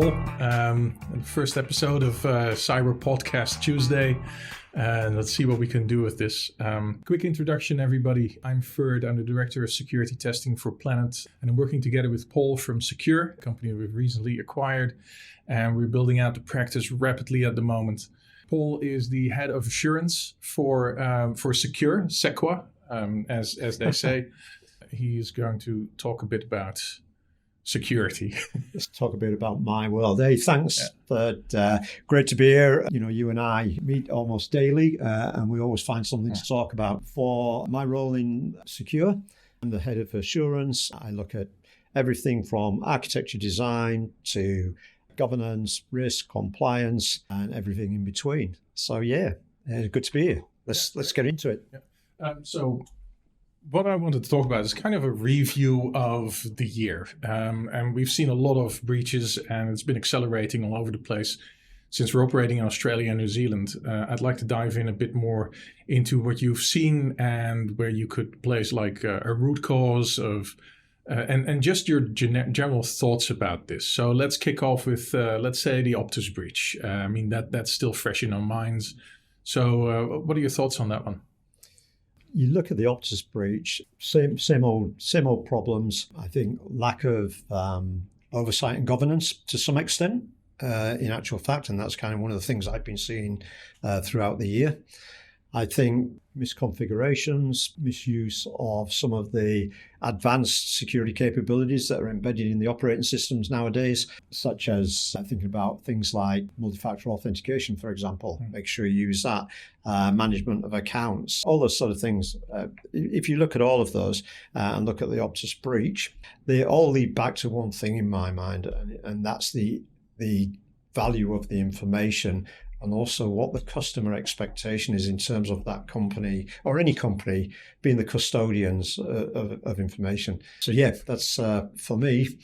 Paul. The first episode of Cyber Podcast Tuesday. And let's see what we can do with this. Quick introduction, everybody. I'm Ferd. I'm the Director of Security Testing for Planet. And I'm working together with Paul from Secure, a company we've recently acquired. And we're building out the practice rapidly at the moment. Paul is the head of assurance for Secure, Sequa, as they say. He is going to talk a bit about security. Let's talk a bit about my world. Hey, thanks, Ferd. Great to be here. You know, you and I meet almost daily, and we always find something to talk about. For my role in Secure, I'm the head of assurance. I look at everything from architecture design to governance, risk, compliance, and everything in between. So yeah, good to be here. Let's get into it. Yeah. So what I wanted to talk about is kind of a review of the year. And we've seen a lot of breaches, and it's been accelerating all over the place since we're operating in Australia and New Zealand. I'd like to dive in a bit more into what you've seen and where you could place like a root cause of and just your general thoughts about this. So let's kick off with, let's say, the Optus breach. I mean, that's still fresh in our minds. So what are your thoughts on that one? You look at the Optus breach, same old problems. I think lack of oversight and governance to some extent, in actual fact, and that's kind of one of the things I've been seeing throughout the year. I think misconfigurations, misuse of some of the advanced security capabilities that are embedded in the operating systems nowadays, such as thinking about things like multi-factor authentication, for example. Make sure you use that, management of accounts, all those sort of things. If you look at all of those and look at the Optus breach, they all lead back to one thing in my mind, and that's the value of the information, and also what the customer expectation is in terms of that company or any company being the custodians of information. So yeah, that's for me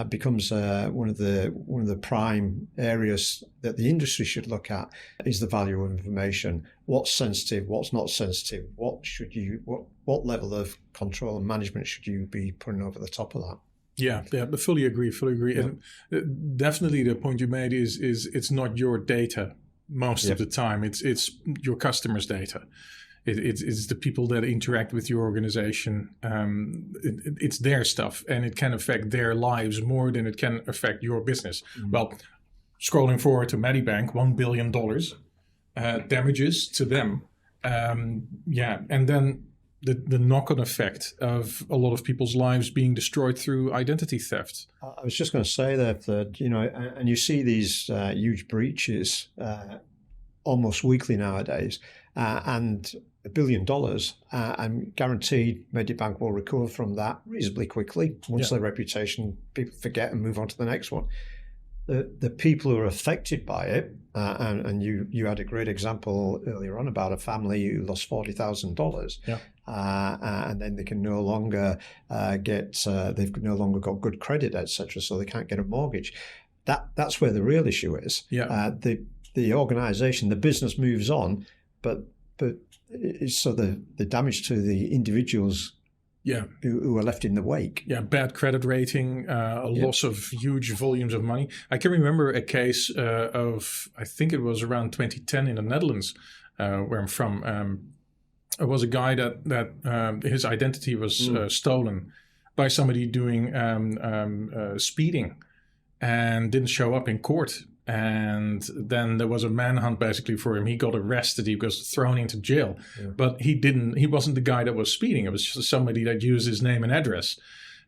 becomes one of the prime areas that the industry should look at is the value of information. What's sensitive? What's not sensitive? What level of control and management should you be putting over the top of that? Yeah, but fully agree. Yeah. And definitely the point you made is it's not your data most of the time. It's your customers' data. It's the people that interact with your organization. It's their stuff, and it can affect their lives more than it can affect your business. Mm-hmm. Well, scrolling forward to Medibank, $1 billion damages to them. And then the knock-on effect of a lot of people's lives being destroyed through identity theft. I was just going to say that you know, and you see these huge breaches almost weekly nowadays, and $1 billion, and guaranteed Medibank will recover from that reasonably quickly. Once their reputation, people forget and move on to the next one. The people who are affected by it, and you had a great example earlier on about a family who lost $40,000, and then they can no longer they've no longer got good credit, etc., so they can't get a mortgage. That's where the real issue is. The organisation, the business moves on, but it's so the damage to the individuals. Who are left in the wake. Bad credit rating, loss of huge volumes of money. I can remember a case of, I think it was around 2010 in the Netherlands, where I'm from. It was a guy that his identity was stolen by somebody doing speeding and didn't show up in court. And then there was a manhunt basically for him. He got arrested. He was thrown into jail, but he wasn't the guy that was speeding. It was just somebody that used his name and address.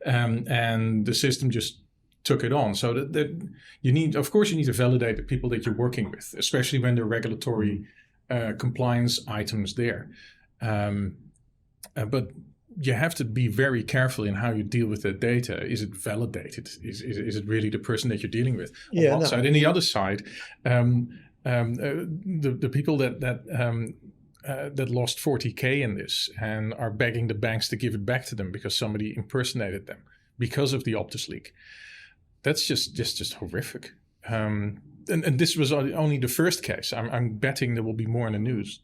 And the system just took it on. So that you need to validate the people that you're working with, especially when there are regulatory compliance items there. But you have to be very careful in how you deal with that data. Is it validated? Is it really the person that you're dealing with? On one side. And the other side, the people that lost 40K in this and are begging the banks to give it back to them because somebody impersonated them because of the Optus leak. That's just horrific. And this was only the first case. I'm betting there will be more in the news.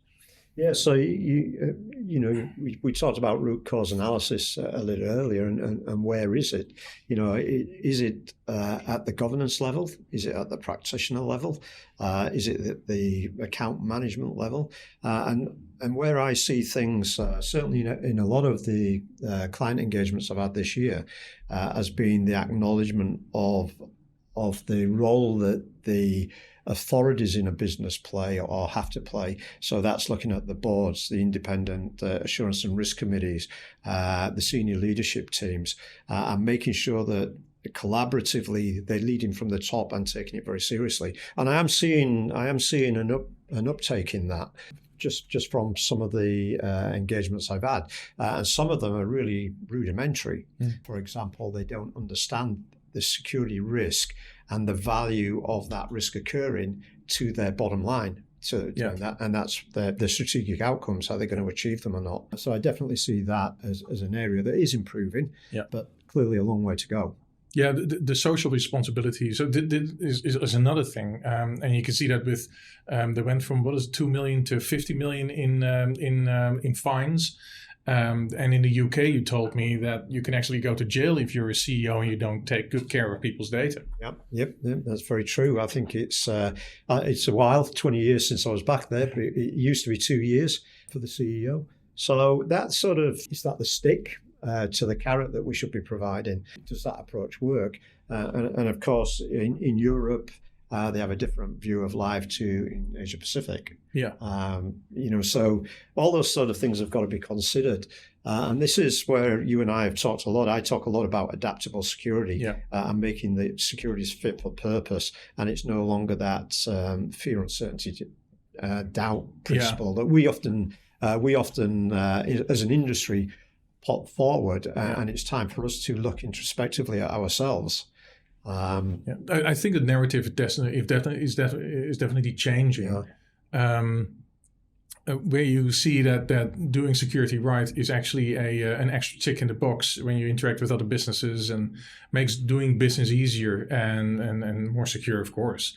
Yeah, so we talked about root cause analysis a little earlier, and where is it? Is it at the governance level? Is it at the practitioner level? Is it at the account management level? And where I see things, certainly in a lot of the client engagements I've had this year, has been the acknowledgement of the role that the authorities in a business play or have to play. So that's looking at the boards, the independent assurance and risk committees, the senior leadership teams, and making sure that collaboratively they're leading from the top and taking it very seriously. And I am seeing an uptake in that. Just from some of the engagements I've had, and some of them are really rudimentary. For example, they don't understand the security risk and the value of that risk occurring to their bottom line. And that's the strategic outcomes, how they're going to achieve them or not. So I definitely see that as an area that is improving, but clearly a long way to go. Yeah, the social responsibility. So is another thing, and you can see that with they went from 2 million to 50 million in fines. And in the UK, you told me that you can actually go to jail if you're a CEO and you don't take good care of people's data. Yep, that's very true. I think it's a while, 20 years since I was back there, but it used to be 2 years for the CEO. So that is that the stick to the carrot that we should be providing? Does that approach work? And of course, in Europe, they have a different view of live to in Asia Pacific. So all those sort of things have got to be considered. And this is where you and I have talked a lot. I talk a lot about adaptable security and making the securities fit for purpose. And it's no longer that fear, uncertainty, doubt principle that we often as an industry put forward. And it's time for us to look introspectively at ourselves. I think the narrative is definitely changing. Where you see that doing security right is actually an extra tick in the box when you interact with other businesses, and makes doing business easier and more secure, of course.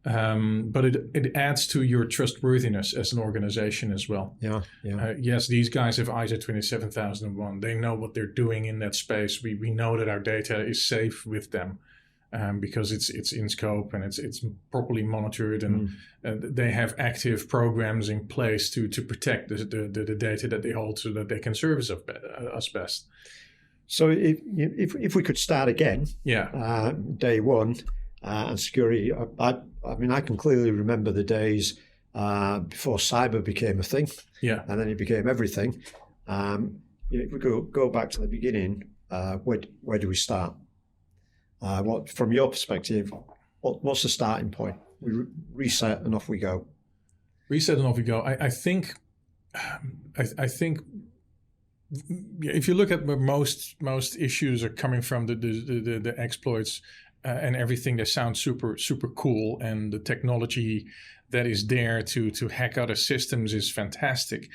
But it adds to your trustworthiness as an organization as well. Yes, these guys have ISO 27001. They know what they're doing in that space. We know that our data is safe with them. Because it's in scope and it's properly monitored, and they have active programs in place to protect the data that they hold, so that they can service us best. So if we could start again, day one, and security. I mean, I can clearly remember the days before cyber became a thing, and then it became everything. If we go back to the beginning, where do we start? What, from your perspective, what's the starting point? We reset and off we go. Reset and off we go. I think if you look at where most issues are coming from, the exploits and everything that sounds super cool, and the technology that is there to hack other systems is fantastic.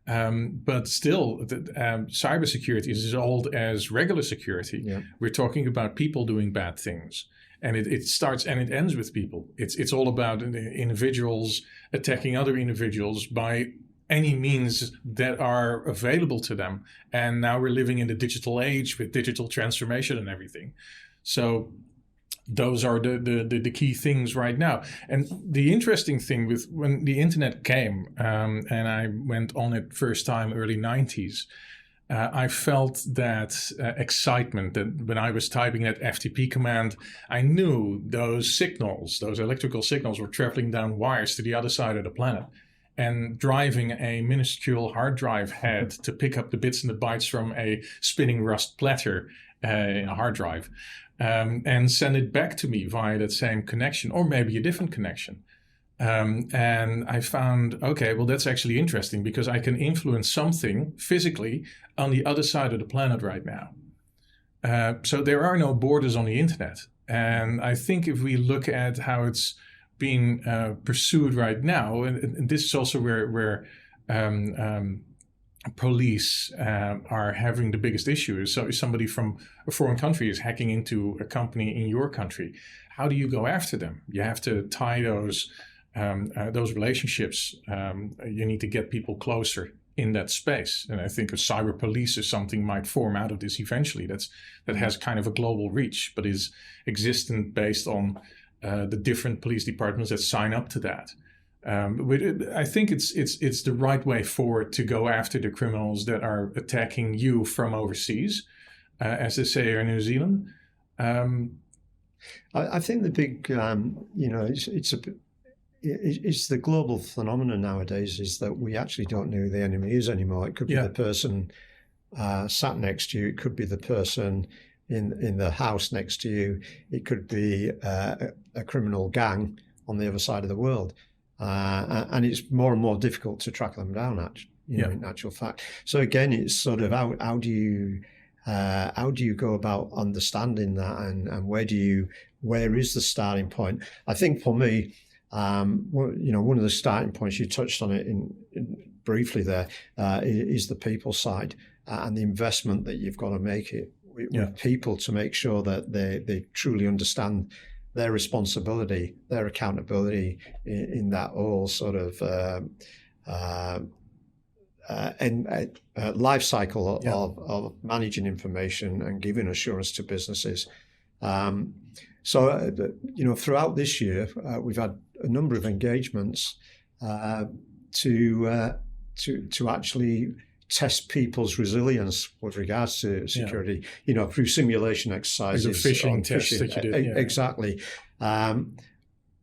But still, cybersecurity is as old as regular security. We're talking about people doing bad things, and it starts and it ends with people. It's all about individuals attacking other individuals by any means that are available to them. And now we're living in the digital age with digital transformation and everything. So those are the key things right now. And the interesting thing with when the internet came, and I went on it first time early 90s, I felt that excitement that when I was typing that FTP command, I knew those signals, those electrical signals, were traveling down wires to the other side of the planet, and driving a minuscule hard drive head to pick up the bits and the bytes from a spinning rust platter in a hard drive. And send it back to me via that same connection, or maybe a different connection. And I found, okay, well, that's actually interesting, because I can influence something physically on the other side of the planet right now. So there are no borders on the internet. And I think if we look at how it's being pursued right now, and this is also where police are having the biggest issues. So if somebody from a foreign country is hacking into a company in your country, how do you go after them? You have to tie those those relationships, you need to get people closer in that space. And I think a cyber police is something might form out of this eventually. That has kind of a global reach, but is existent based on the different police departments that sign up to that. I think it's the right way forward to go after the criminals that are attacking you from overseas, as they say here in New Zealand. I think the big, it's the global phenomenon nowadays is that we actually don't know who the enemy is anymore. It could be the person sat next to you. It could be the person in the house next to you. It could be a criminal gang on the other side of the world. And it's more and more difficult to track them down, in actual fact. So again, it's sort of how do you go about understanding that, and where is the starting point? I think for me, one of the starting points, you touched on it in briefly there, is the people side and the investment that you've got to make it with people to make sure that they truly understand their responsibility, their accountability in that whole sort of life cycle of managing information and giving assurance to businesses. So throughout this year, we've had a number of engagements to actually test people's resilience with regards to security, through simulation exercises. There's a phishing test that you did. Exactly.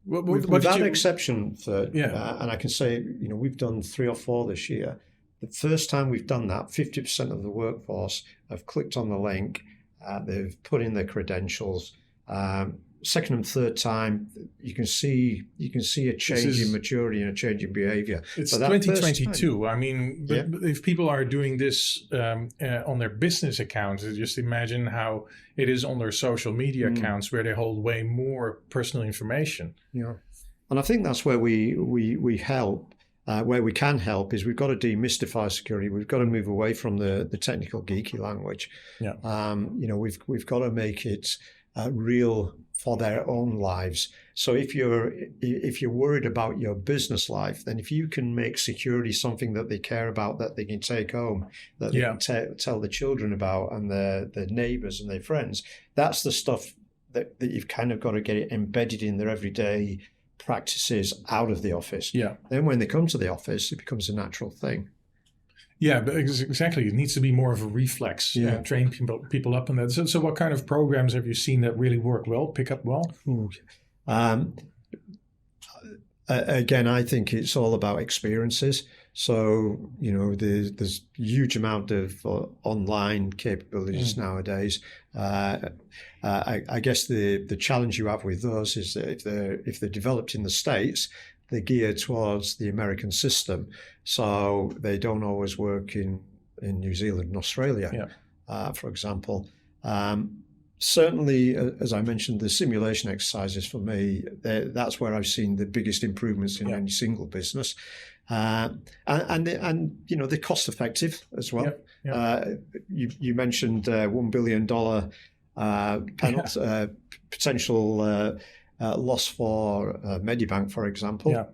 Without exception, and I can say, we've done 3 or 4 this year. The first time we've done that, 50% of the workforce have clicked on the link, they've put in their credentials. Second and third time, you can see a change in maturity and a change in behavior. It's 2022. I mean, if people are doing this on their business accounts, just imagine how it is on their social media accounts, where they hold way more personal information. Yeah, and I think that's where we help. Where we can help is we've got to demystify security. We've got to move away from the technical geeky language. Yeah. We've got to make it real for their own lives. So if you're worried about your business life, then if you can make security something that they care about, that they can take home, that they can tell the children about, and their neighbors and their friends, that's the stuff that you've kind of got to get it embedded in their everyday practices out of the office. Yeah. Then when they come to the office, it becomes a natural thing. Yeah, but exactly. It needs to be more of a reflex. Train people up on that. So what kind of programs have you seen that really work well, pick up well? Again, I think it's all about experiences. So, there's a huge amount of online capabilities nowadays. I guess the challenge you have with those is that if they're developed in the States, they're geared towards the American system. So they don't always work in New Zealand and Australia, for example. Certainly, as I mentioned, the simulation exercises for me, that's where I've seen the biggest improvements in any single business. And they're cost effective as well. You mentioned $1 billion penalty, potential loss for Medibank, for example.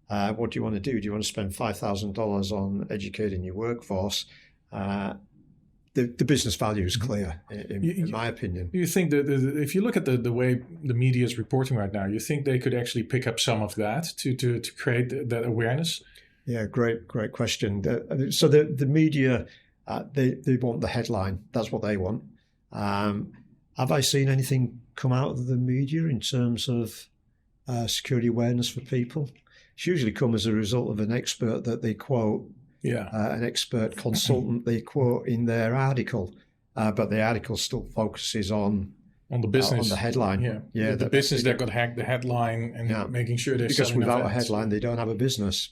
What do you want to do? Do you want to spend $5,000 on educating your workforce? The business value is clear, in my opinion. You think that if you look at the way the media is reporting right now, you think they could actually pick up some of that to create that awareness? Yeah, great question. So the media, they want the headline. That's what they want. Have I seen anything come out of the media in terms of security awareness for people? It's usually come as a result of an expert that they quote. An expert consultant they quote in their article, but the article still focuses on the business, on the headline. The business that got hacked, the headline, and making sure they're because without a headline they don't have a business.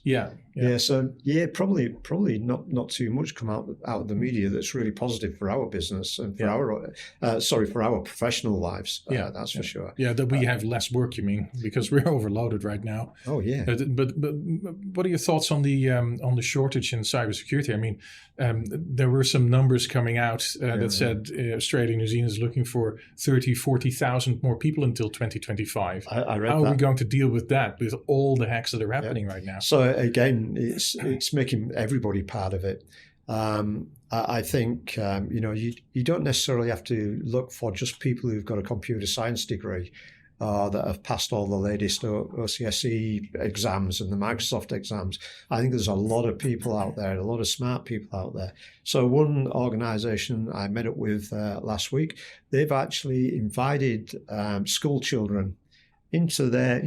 Probably not too much come out of the media that's really positive for our business and for for our professional lives. That's for sure. That we have less work. You mean because we're overloaded right now? Oh yeah. But what are your thoughts on the shortage in cybersecurity? I mean, there were some numbers coming out that said Australia and New Zealand is looking for 30 30, 40,000 more people until 2025. I read How are that. we going to deal with that, with all the hacks that are happening right now? So again, it's making everybody part of it. I think you don't necessarily have to look for just people who've got a computer science degree that have passed all the latest OCSE exams and the Microsoft exams. I think there's a lot of people out there, a lot of smart people out there. So one organisation I met up with last week, they've actually invited school children into their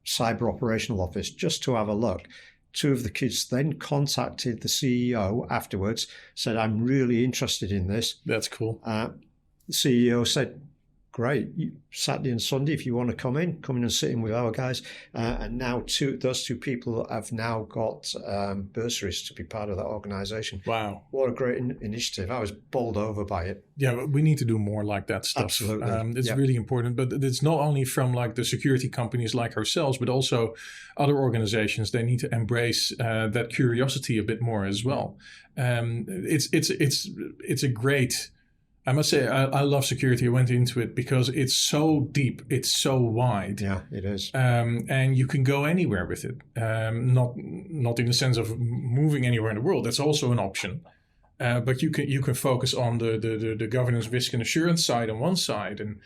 cyber operational office just to have a look. Two of the kids then contacted the CEO afterwards, said, I'm really interested in this. That's cool. The CEO said, great, Saturday and Sunday, if you want to come in and sit in with our guys. And now those two people have now got bursaries to be part of that organisation. Wow. What a great initiative. I was bowled over by it. Yeah, but we need to do more like that stuff. Absolutely. It's really important. But it's not only from like the security companies like ourselves, but also other organizations. They need to embrace that curiosity a bit more as well. It's a great... I must say, I love security. I went into it because it's so deep, it's so wide. Yeah, it is. And you can go anywhere with it. Not in the sense of moving anywhere in the world. That's also an option. But you can focus on the governance, risk, and assurance side on one side, and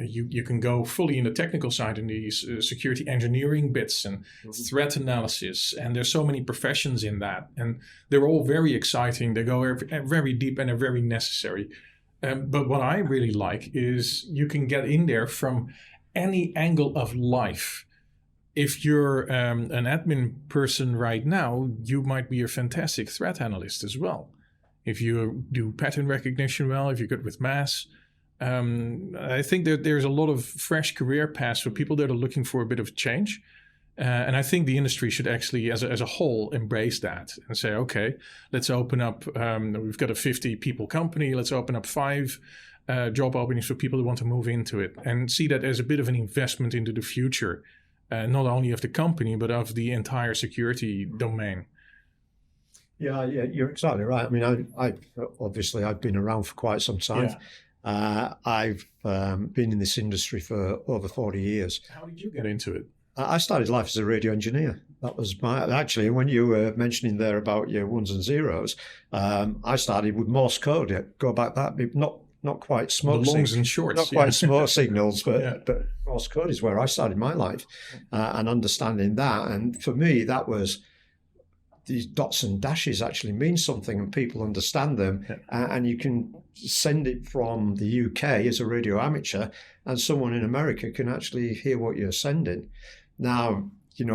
you can go fully in the technical side in these security engineering bits and threat analysis. And there's so many professions in that, and they're all very exciting. They go very deep and are very necessary. But what I really like is you can get in there from any angle of life. If you're an admin person right now, you might be a fantastic threat analyst as well. If you do pattern recognition well, if you're good with maths, I think that there's a lot of fresh career paths for people that are looking for a bit of change. And I think the industry should actually, as a whole, embrace that and say, okay, let's open up. We've got a 50 people company. Let's open up 5 job openings for people who want to move into it, and see that as a bit of an investment into the future, not only of the company, but of the entire security domain. Yeah, you're exactly right. I mean, I've been around for quite some time. Yeah. I've been in this industry for over 40 years. How did you get into it? I started life as a radio engineer. That was actually, when you were mentioning there about your ones and zeros, I started with Morse code. Go back not quite smoke the longs and shorts, not quite smoke signals, but Morse code is where I started my life, and understanding that. And for me, that was, these dots and dashes actually mean something, and people understand them. And you can send it from the UK as a radio amateur, and someone in America can actually hear what you're sending. Now,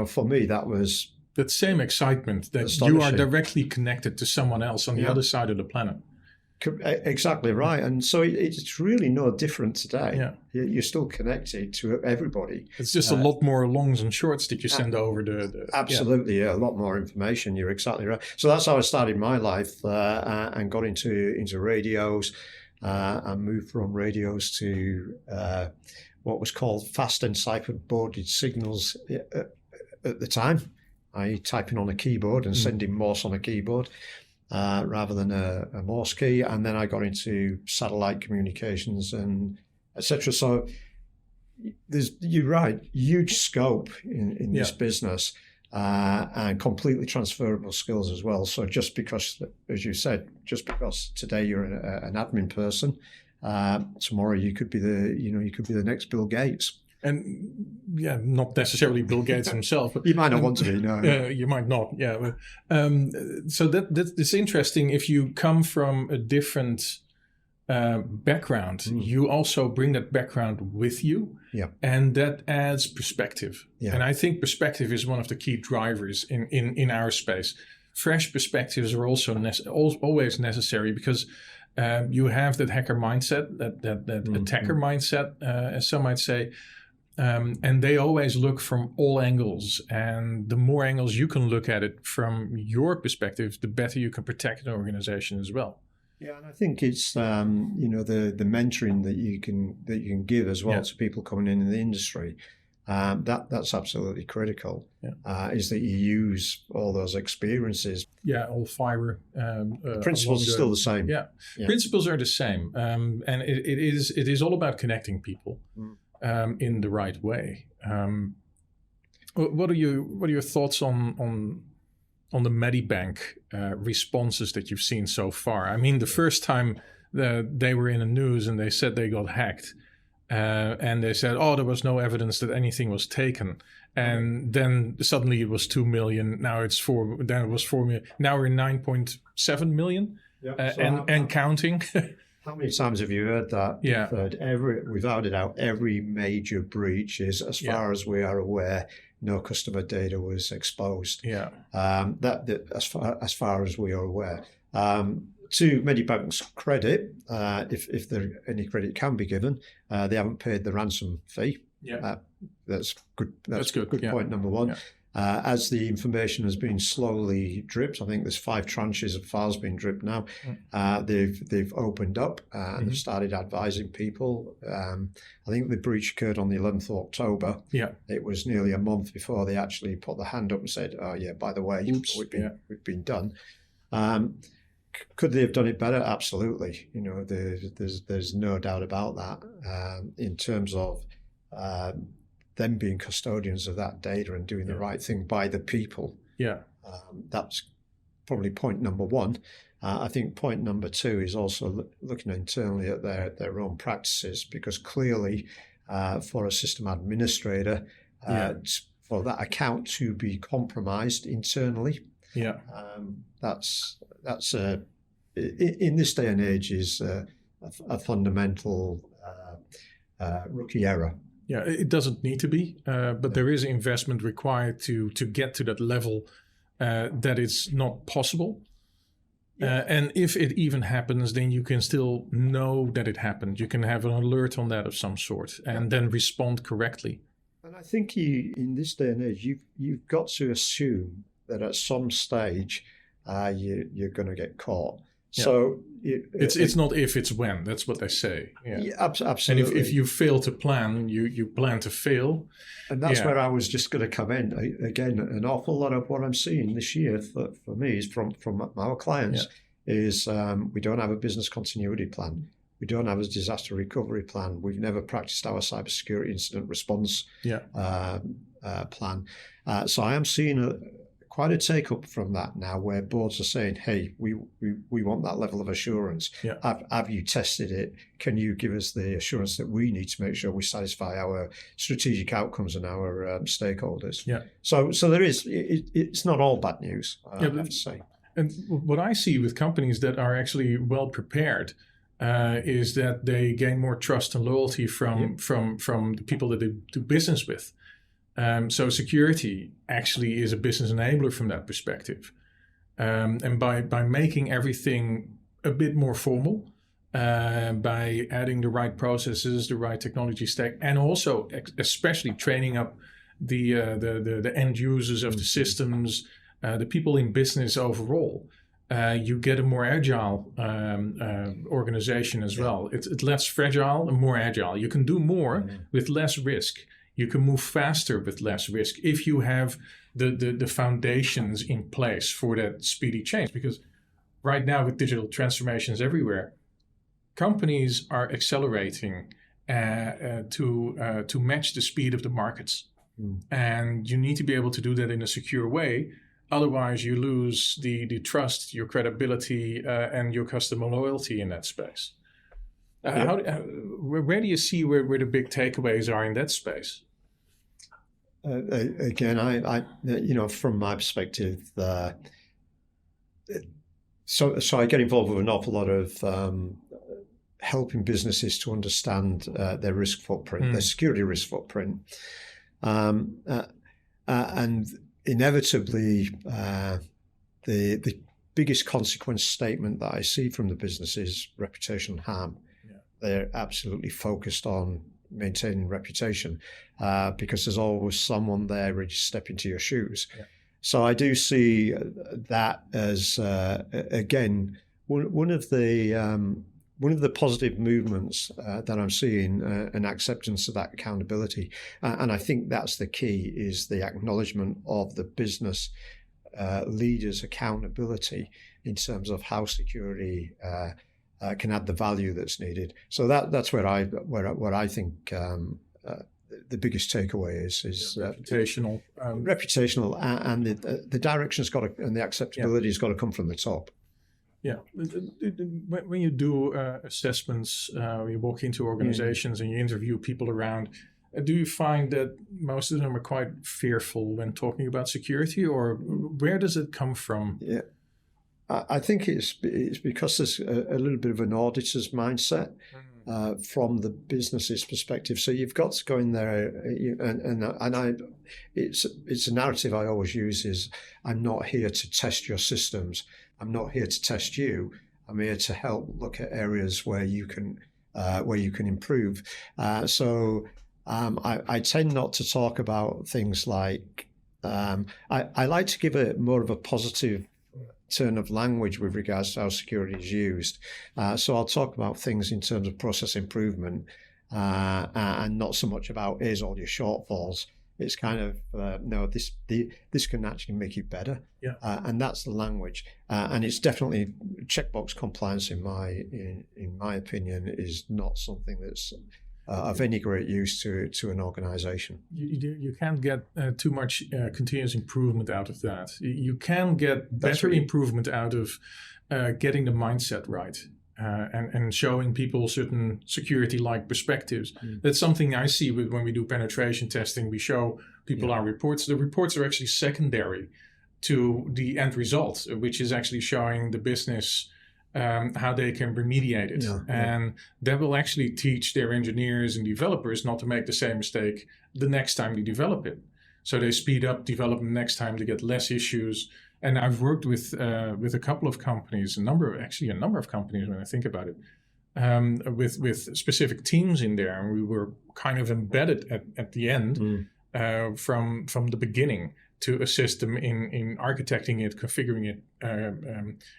for me, that was that same excitement that you are directly connected to someone else on the other side of the planet. Exactly right. And so it's really no different today. Yeah. You're still connected to everybody. It's just a lot more longs and shorts that you send over the absolutely, a lot more information. You're exactly right. So that's how I started my life, and got into radios, and moved from radios to what was called fast and cipher-boarded signals at the time, i.e. typing on a keyboard and sending Morse on a keyboard. Rather than a Morse key. And then I got into satellite communications and etc. So you're right, huge scope in this business, and completely transferable skills as well. So just because, as you said, just because today you're an admin person, tomorrow you could be the next Bill Gates. And not necessarily Bill Gates himself. But, you might not want to be, no. You might not, yeah. So that's interesting. If you come from a different background, you also bring that background with you. Yeah. And that adds perspective. Yeah. And I think perspective is one of the key drivers in our space. Fresh perspectives are also always necessary, because you have that hacker mindset, that attacker mindset, as some might say. And they always look from all angles, and the more angles you can look at it from your perspective, the better you can protect an organization as well. Yeah, and I think it's the mentoring that you can give as well to people coming in the industry. That's absolutely critical. Is that you use all those experiences. All fiber. The principles are still the same. Principles are the same, and it is all about connecting people in the right way. What are your thoughts on the Medibank responses that you've seen so far? I mean, the first time they were in the news and they said they got hacked. And they said, there was no evidence that anything was taken. And then suddenly it was 2 million. Now it's 4. Then it was 4 million. Now we're 9.7 million and counting. How many times have you heard that? Yeah. Without a doubt, every major breach is, as far as we are aware, no customer data was exposed. Yeah. That as far as we are aware. To Medibank's credit, if there any credit can be given, they haven't paid the ransom fee. Yeah, that's good. That's good. Yeah. Point number one. Yeah. As the information has been slowly dripped, I think there's 5 tranches of files being dripped now. They've opened up and they've started advising people. I think the breach occurred on the 11th of October. Yeah, it was nearly a month before they actually put the hand up and said, "Oh yeah, by the way, we've been done." Could they have done it better? Absolutely. You know, there's no doubt about that. In terms of them being custodians of that data and doing the right thing by the people. Yeah, that's probably point number one. I think point number 2 is also looking internally at their own practices, because clearly, for a system administrator, for that account to be compromised internally. Yeah, that's in this day and age is a fundamental rookie error. Yeah, it doesn't need to be, but there is investment required to get to that level that it's not possible. And if it even happens, then you can still know that it happened. You can have an alert on that of some sort and then respond correctly. And I think in this day and age, you've got to assume that at some stage you're going to get caught. Yeah. So it's not if, it's when. That's what they say. Yeah, absolutely. And if you fail to plan, you plan to fail. And that's where I was just going to come in. Again, an awful lot of what I'm seeing this year for me is from our clients is we don't have a business continuity plan. We don't have a disaster recovery plan. We've never practiced our cybersecurity incident response plan. So I am seeing quite a take up from that now, where boards are saying, "Hey, we want that level of assurance. Have you tested it? Can you give us the assurance that we need to make sure we satisfy our strategic outcomes and our stakeholders?" Yeah. So there is. It's not all bad news. I have to say. And what I see with companies that are actually well prepared is that they gain more trust and loyalty from the people that they do business with. So security actually is a business enabler from that perspective. And by making everything a bit more formal, by adding the right processes, the right technology stack, and also especially training up the end users of the systems, the people in business overall, you get a more agile organization as well. It's less fragile and more agile. You can do more with less risk. You can move faster with less risk if you have the foundations in place for that speedy change. Because right now with digital transformations everywhere, companies are accelerating to match the speed of the markets. And you need to be able to do that in a secure way. Otherwise, you lose the trust, your credibility, and your customer loyalty in that space. Where do you see where the big takeaways are in that space? Again, I from my perspective, so I get involved with an awful lot of helping businesses to understand their risk footprint, their security risk footprint, and inevitably, the biggest consequence statement that I see from the business is reputation harm. They're absolutely focused on maintaining reputation because there's always someone there ready to step into your shoes. So I do see that as again one of the the positive movements that I'm seeing, an acceptance of that accountability, and I think that's the key, is the acknowledgement of the business leaders' accountability in terms of how security can add the value that's needed. So that's where I think the biggest takeaway is reputational, and the direction's got to, and the acceptability's got to come from the top. Yeah, when you do assessments, you walk into organizations and you interview people around, do you find that most of them are quite fearful when talking about security, or where does it come from? Yeah, I think it's because there's a little bit of an auditor's mindset from the business's perspective. So you've got to go in there, it's a narrative I always use, is I'm not here to test your systems. I'm not here to test you. I'm here to help look at areas where you can improve. So I tend not to talk about things like, I like to give it more of a positive turn of language with regards to how security is used. So I'll talk about things in terms of process improvement, and not so much about here's all your shortfalls. It's kind of no, this can actually make you better, and that's the language. And it's definitely checkbox compliance in my opinion is not something that's of any great use to an organization. You can't get too much continuous improvement out of that. You can get better improvement out of getting the mindset right. And showing people certain security-like perspectives. That's something I see when we do penetration testing. We show people our reports. The reports are actually secondary to the end result, which is actually showing the business how they can remediate it. And that will actually teach their engineers and developers not to make the same mistake the next time they develop it. So they speed up development next time to get less issues. And I've worked with a couple of companies, a number of companies when I think about it, with specific teams in there, and we were kind of embedded at the end from the beginning to assist them in architecting it, configuring it,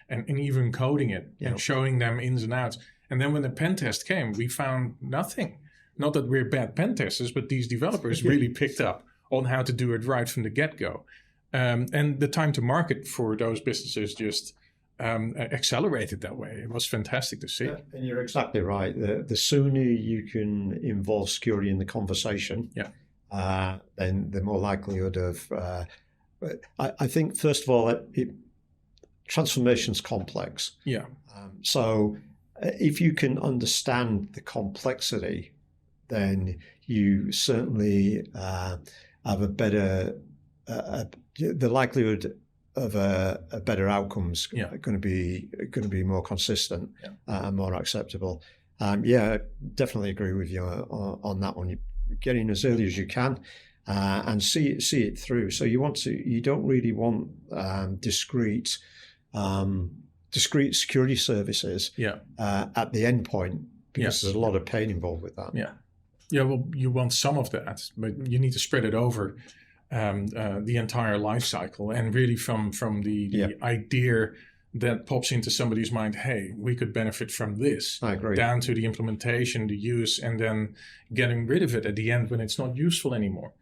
and even coding it and showing them ins and outs. And then when the pen test came, we found nothing. Not that we're bad pen testers, but these developers really picked up on how to do it right from the get-go. And the time to market for those businesses just accelerated that way. It was fantastic to see. Yeah, and you're exactly right. The sooner you can involve security in the conversation, then the more likelihood of... I think, first of all, transformation's complex. Yeah. So if you can understand the complexity, then you certainly have a better... the likelihood of a better outcomes going to be more consistent and more acceptable. Definitely agree with you on that one. You get in as early as you can and see it through. So you don't really want discrete security services at the end point, because there's a lot of pain involved with that. Well, you want some of that, but you need to spread it over the entire life cycle, and really from the idea that pops into somebody's mind, hey, we could benefit from this, I agree, down to the implementation, the use, and then getting rid of it at the end when it's not useful anymore.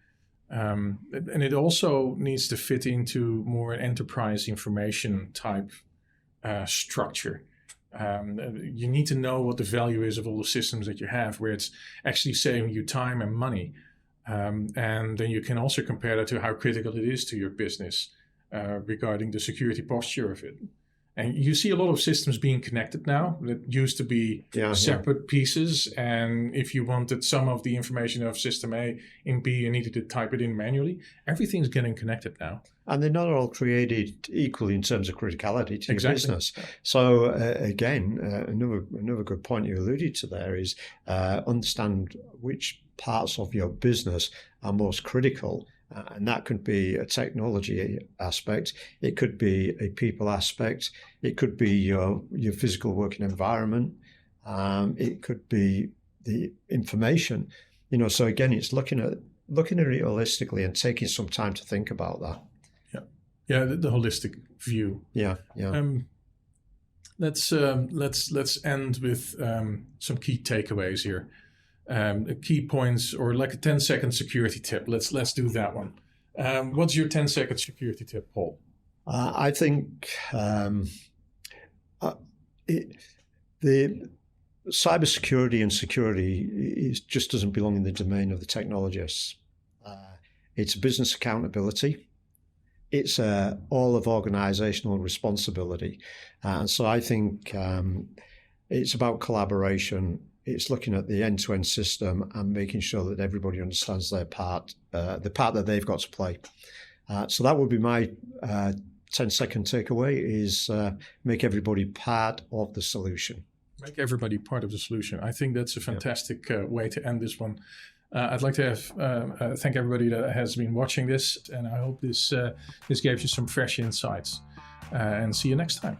And it also needs to fit into more enterprise information type structure. You need to know what the value is of all the systems that you have, where it's actually saving you time and money. And then you can also compare that to how critical it is to your business regarding the security posture of it. And you see a lot of systems being connected now that used to be separate pieces. And if you wanted some of the information of system A in B, you needed to type it in manually. Everything's getting connected now. And they're not all created equally in terms of criticality to your business. So again, another good point you alluded to there is understand which parts of your business are most critical. And that could be a technology aspect. It could be a people aspect. It could be your physical working environment. It could be the information. So again, it's looking at it holistically and taking some time to think about that. The holistic view. let's end with some key takeaways here. Key points, or like a 10-second security tip. Let's do that one. What's your 10-second security tip, Paul? I think the cybersecurity and security just doesn't belong in the domain of the technologists. It's business accountability. It's all of organizational responsibility. And so I think it's about collaboration. It's looking at the end-to-end system and making sure that everybody understands their part, the part that they've got to play. So that would be my 10-second takeaway is make everybody part of the solution. Make everybody part of the solution. I think that's a fantastic way to end this one. I'd like to thank everybody that has been watching this, and I hope this gave you some fresh insights. And see you next time.